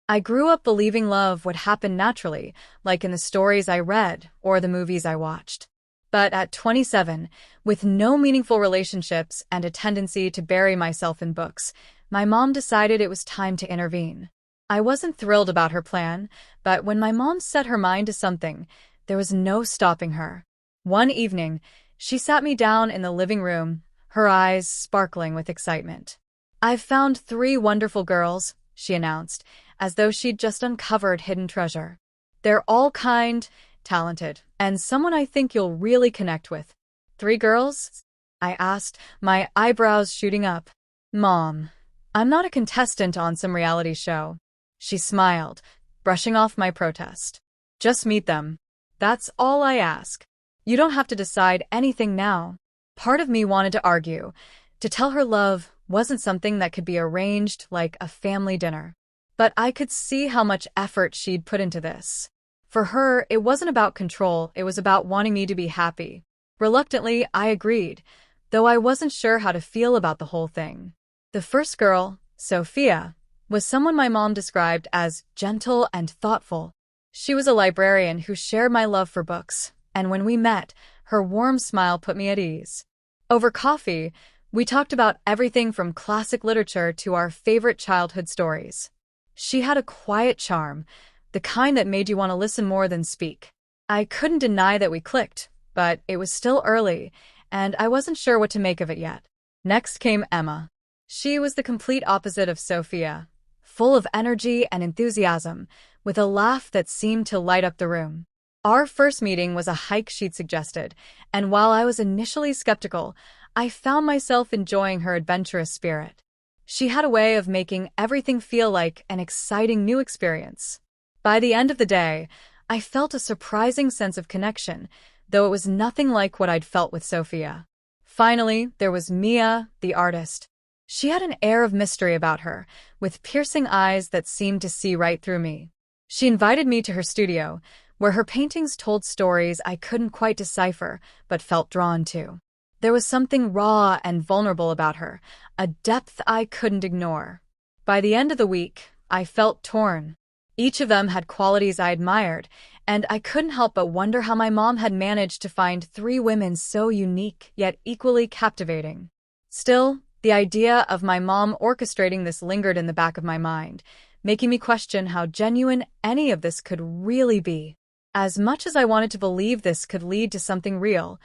I grew up believing love would happen naturally, like in the stories I read or the movies I watched. But at 27, with no meaningful relationships and a tendency to bury myself in books, my mom decided it was time to intervene. I wasn't thrilled about her plan, but when my mom set her mind to something, there was no stopping her. One evening, she sat me down in the living room, her eyes sparkling with excitement. "I've found three wonderful girls," she announced, as though she'd just uncovered hidden treasure. "They're all kind, talented, and someone I think you'll really connect with." "Three girls?" I asked, my eyebrows shooting up. "Mom, I'm not a contestant on some reality show." She smiled, brushing off my protest. "Just meet them. That's all I ask. You don't have to decide anything now." Part of me wanted to argue, to tell her love wasn't something that could be arranged like a family dinner. But I could see how much effort she'd put into this. For her, it wasn't about control, it was about wanting me to be happy. Reluctantly, I agreed, though I wasn't sure how to feel about the whole thing. The first girl, Sophia, was someone my mom described as gentle and thoughtful. She was a librarian who shared my love for books, and when we met, her warm smile put me at ease. Over coffee, we talked about everything from classic literature to our favorite childhood stories. She had a quiet charm, the kind that made you want to listen more than speak. I couldn't deny that we clicked, but it was still early, and I wasn't sure what to make of it yet. Next came Emma. She was the complete opposite of Sophia, full of energy and enthusiasm, with a laugh that seemed to light up the room. Our first meeting was a hike she'd suggested, and while I was initially skeptical, I found myself enjoying her adventurous spirit. She had a way of making everything feel like an exciting new experience. By the end of the day, I felt a surprising sense of connection, though it was nothing like what I'd felt with Sophia. Finally, there was Mia, the artist. She had an air of mystery about her, with piercing eyes that seemed to see right through me. She invited me to her studio, where her paintings told stories I couldn't quite decipher, but felt drawn to. There was something raw and vulnerable about her, a depth I couldn't ignore. By the end of the week, I felt torn. Each of them had qualities I admired, and I couldn't help but wonder how my mom had managed to find three women so unique yet equally captivating. Still, the idea of my mom orchestrating this lingered in the back of my mind, making me question how genuine any of this could really be. As much as I wanted to believe this could lead to something real,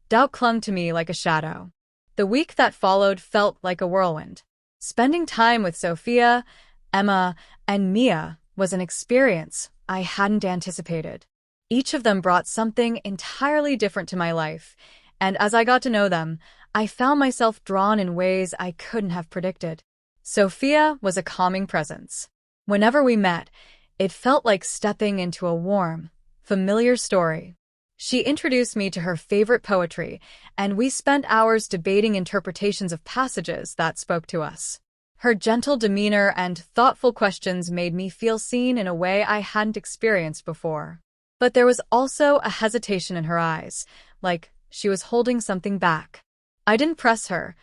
doubt clung to me like a shadow. The week that followed felt like a whirlwind. Spending time with Sophia, Emma, and Mia was an experience I hadn't anticipated. Each of them brought something entirely different to my life, and as I got to know them, I found myself drawn in ways I couldn't have predicted. Sophia was a calming presence. Whenever we met, it felt like stepping into a warm, familiar story. She introduced me to her favorite poetry, and we spent hours debating interpretations of passages that spoke to us. Her gentle demeanor and thoughtful questions made me feel seen in a way I hadn't experienced before. But there was also a hesitation in her eyes, like she was holding something back. I didn't press her,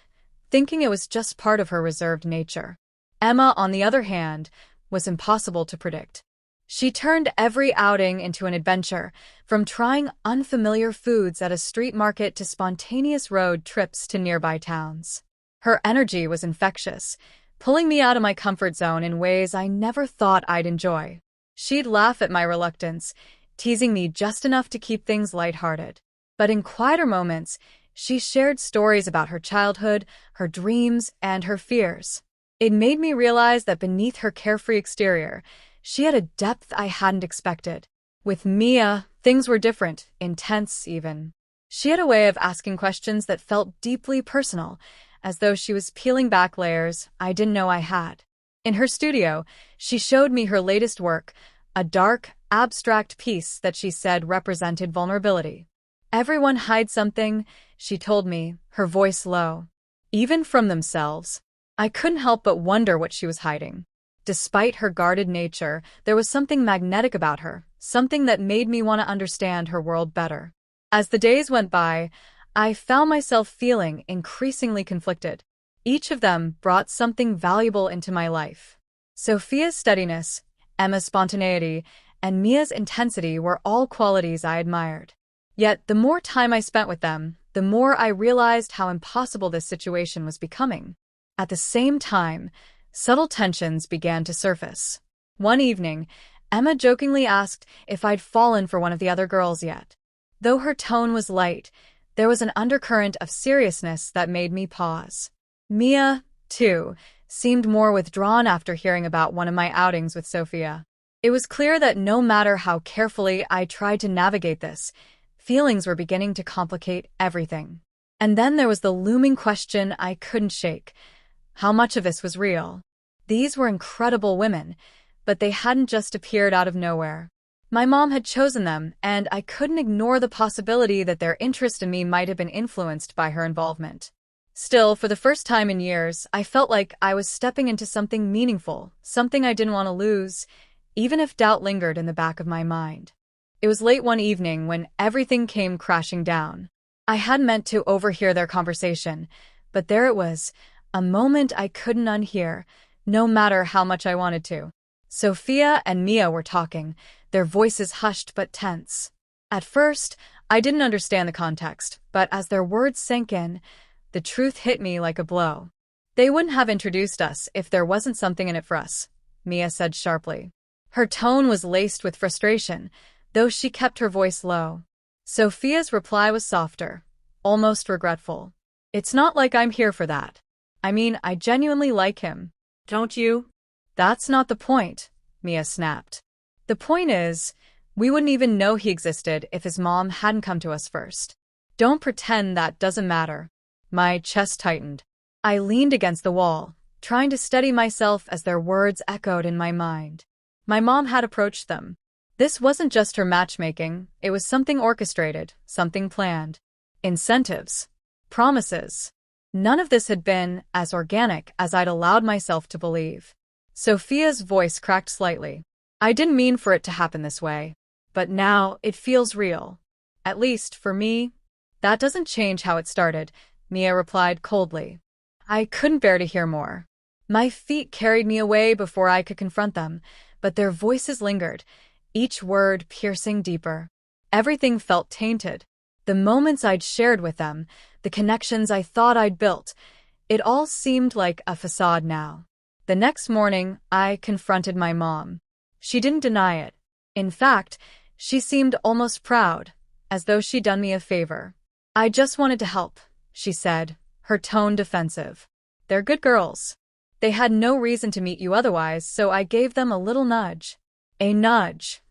thinking it was just part of her reserved nature. Emma, on the other hand, was impossible to predict. She turned every outing into an adventure, from trying unfamiliar foods at a street market to spontaneous road trips to nearby towns. Her energy was infectious, pulling me out of my comfort zone in ways I never thought I'd enjoy. She'd laugh at my reluctance, teasing me just enough to keep things lighthearted. But in quieter moments, she shared stories about her childhood, her dreams, and her fears. It made me realize that beneath her carefree exterior, she had a depth I hadn't expected. With Mia, things were different, intense even. She had a way of asking questions that felt deeply personal, as though she was peeling back layers I didn't know I had. In her studio, she showed me her latest work, a dark, abstract piece that she said represented vulnerability. "Everyone hides something," she told me, her voice low. "Even from themselves." I couldn't help but wonder what she was hiding. Despite her guarded nature, there was something magnetic about her, something that made me want to understand her world better. As the days went by, I found myself feeling increasingly conflicted. Each of them brought something valuable into my life. Sophia's steadiness, Emma's spontaneity, and Mia's intensity were all qualities I admired. Yet, the more time I spent with them, the more I realized how impossible this situation was becoming. At the same time, subtle tensions began to surface. One evening, Emma jokingly asked if I'd fallen for one of the other girls yet. Though her tone was light, there was an undercurrent of seriousness that made me pause. Mia, too, seemed more withdrawn after hearing about one of my outings with Sophia. It was clear that no matter how carefully I tried to navigate this, feelings were beginning to complicate everything. And then there was the looming question I couldn't shake. How much of this was real? These were incredible women, but they hadn't just appeared out of nowhere. My mom had chosen them, and I couldn't ignore the possibility that their interest in me might have been influenced by her involvement. Still, for the first time in years, I felt like I was stepping into something meaningful, something I didn't want to lose, even if doubt lingered in the back of my mind. It was late one evening when everything came crashing down. I hadn't meant to overhear their conversation, but there it was, a moment I couldn't unhear, no matter how much I wanted to. Sophia and Mia were talking, their voices hushed but tense. At first, I didn't understand the context, but as their words sank in, the truth hit me like a blow. They wouldn't have introduced us if there wasn't something in it for us, Mia said sharply. Her tone was laced with frustration, though she kept her voice low. Sophia's reply was softer, almost regretful. It's not like I'm here for that. I mean, I genuinely like him. Don't you? That's not the point, Mia snapped. The point is, we wouldn't even know he existed if his mom hadn't come to us first. Don't pretend that doesn't matter. My chest tightened. I leaned against the wall, trying to steady myself as their words echoed in my mind. My mom had approached them. This wasn't just her matchmaking, it was something orchestrated, something planned. Incentives. Promises. None of this had been as organic as I'd allowed myself to believe. Sophia's voice cracked slightly. I didn't mean for it to happen this way, but now it feels real. At least, for me. That doesn't change how it started, Mia replied coldly. I couldn't bear to hear more. My feet carried me away before I could confront them, but their voices lingered, each word piercing deeper. Everything felt tainted. The moments I'd shared with them, the connections I thought I'd built, it all seemed like a facade now. The next morning, I confronted my mom. She didn't deny it. In fact, she seemed almost proud, as though she'd done me a favor. I just wanted to help, she said, her tone defensive. They're good girls. They had no reason to meet you otherwise, so I gave them a little nudge. A nudge.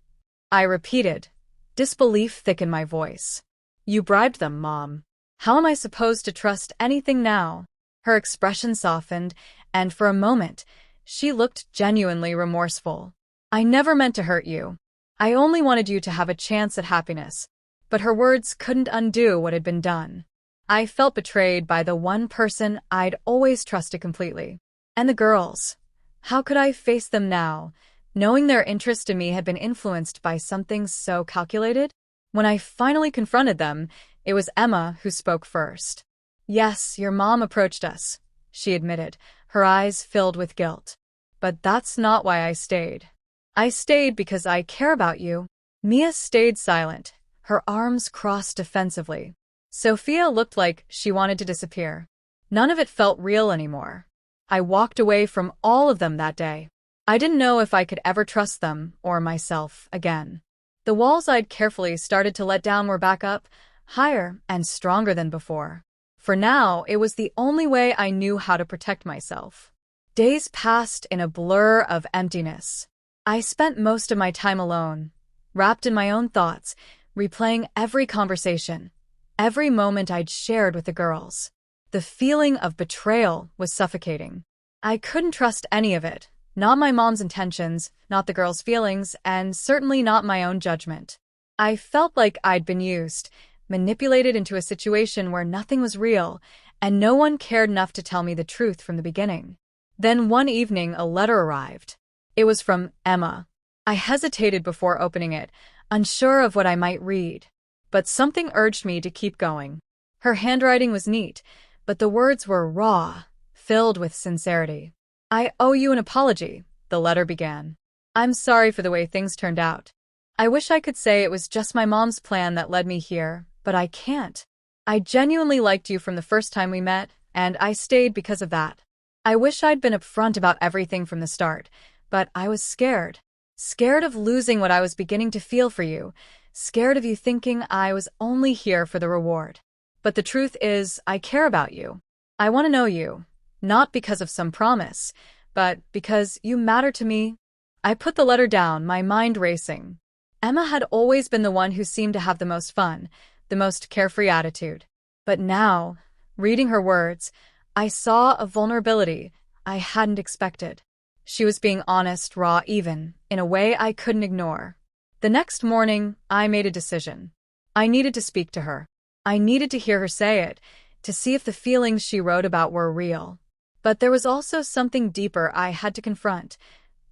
I repeated, disbelief thick in my voice. You bribed them, Mom. How am I supposed to trust anything now? Her expression softened, and for a moment, she looked genuinely remorseful. I never meant to hurt you. I only wanted you to have a chance at happiness. But her words couldn't undo what had been done. I felt betrayed by the one person I'd always trusted completely. And the girls. How could I face them now, knowing their interest in me had been influenced by something so calculated? When I finally confronted them, it was Emma who spoke first. Yes, your mom approached us, she admitted, her eyes filled with guilt. But that's not why I stayed. I stayed because I care about you. Mia stayed silent, her arms crossed defensively. Sophia looked like she wanted to disappear. None of it felt real anymore. I walked away from all of them that day. I didn't know if I could ever trust them or myself again. The walls I'd carefully started to let down were back up, higher and stronger than before. For now, it was the only way I knew how to protect myself. Days passed in a blur of emptiness. I spent most of my time alone, wrapped in my own thoughts, replaying every conversation, every moment I'd shared with the girls. The feeling of betrayal was suffocating. I couldn't trust any of it, not my mom's intentions, not the girls' feelings, and certainly not my own judgment. I felt like I'd been used, manipulated into a situation where nothing was real, and no one cared enough to tell me the truth from the beginning. Then one evening a letter arrived. It was from Emma. I hesitated before opening it, unsure of what I might read. But something urged me to keep going. Her handwriting was neat, but the words were raw, filled with sincerity. I owe you an apology, the letter began. I'm sorry for the way things turned out. I wish I could say it was just my mom's plan that led me here, but I can't. I genuinely liked you from the first time we met, and I stayed because of that. I wish I'd been upfront about everything from the start, but I was scared. Scared of losing what I was beginning to feel for you. Scared of you thinking I was only here for the reward. But the truth is, I care about you. I want to know you, not because of some promise, but because you matter to me. I put the letter down, my mind racing. Emma had always been the one who seemed to have the most fun, the most carefree attitude. But now, reading her words, I saw a vulnerability I hadn't expected. She was being honest, raw, even, in a way I couldn't ignore. The next morning, I made a decision. I needed to speak to her. I needed to hear her say it, to see if the feelings she wrote about were real. But there was also something deeper I had to confront.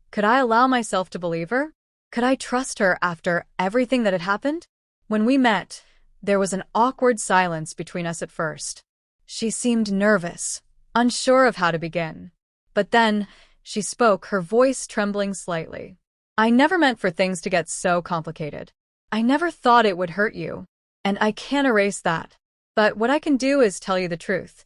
Could I allow myself to believe her? Could I trust her after everything that had happened? When we met, there was an awkward silence between us at first. She seemed nervous, unsure of how to begin. But then, she spoke, her voice trembling slightly. I never meant for things to get so complicated. I never thought it would hurt you, and I can't erase that. But what I can do is tell you the truth.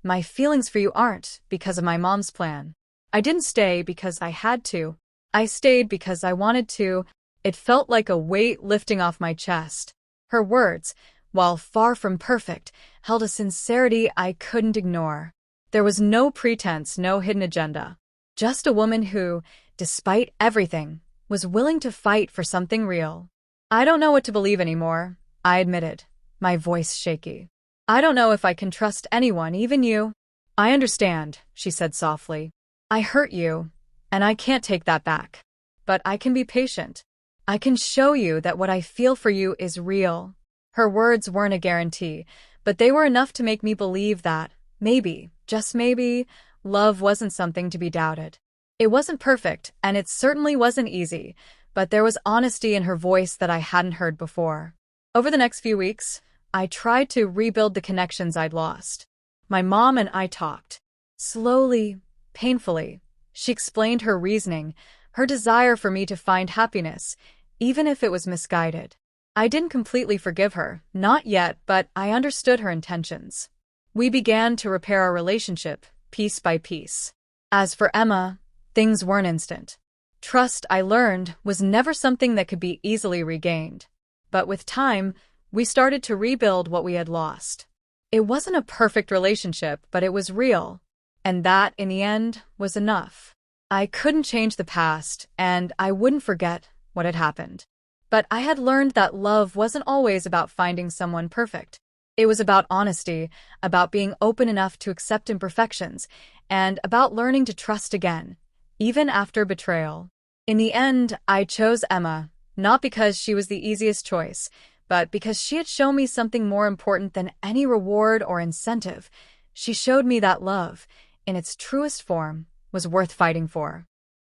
My feelings for you aren't because of my mom's plan. I didn't stay because I had to. I stayed because I wanted to. It felt like a weight lifting off my chest. Her words, while far from perfect, held a sincerity I couldn't ignore. There was no pretense, no hidden agenda. Just a woman who, despite everything, was willing to fight for something real. I don't know what to believe anymore, I admitted, my voice shaky. I don't know if I can trust anyone, even you. I understand, she said softly. I hurt you, and I can't take that back. But I can be patient. I can show you that what I feel for you is real. Her words weren't a guarantee, but they were enough to make me believe that, maybe, just maybe, love wasn't something to be doubted. It wasn't perfect, and it certainly wasn't easy, but there was honesty in her voice that I hadn't heard before. Over the next few weeks, I tried to rebuild the connections I'd lost. My mom and I talked. Slowly, painfully. She explained her reasoning, her desire for me to find happiness, even if it was misguided. I didn't completely forgive her, not yet, but I understood her intentions. We began to repair our relationship, piece by piece. As for Emma, things weren't instant. Trust, I learned, was never something that could be easily regained. But with time, we started to rebuild what we had lost. It wasn't a perfect relationship, but it was real. And that, in the end, was enough. I couldn't change the past, and I wouldn't forget what had happened. But I had learned that love wasn't always about finding someone perfect. It was about honesty, about being open enough to accept imperfections, and about learning to trust again, even after betrayal. In the end, I chose Emma, not because she was the easiest choice, but because she had shown me something more important than any reward or incentive. She showed me that love, in its truest form, was worth fighting for.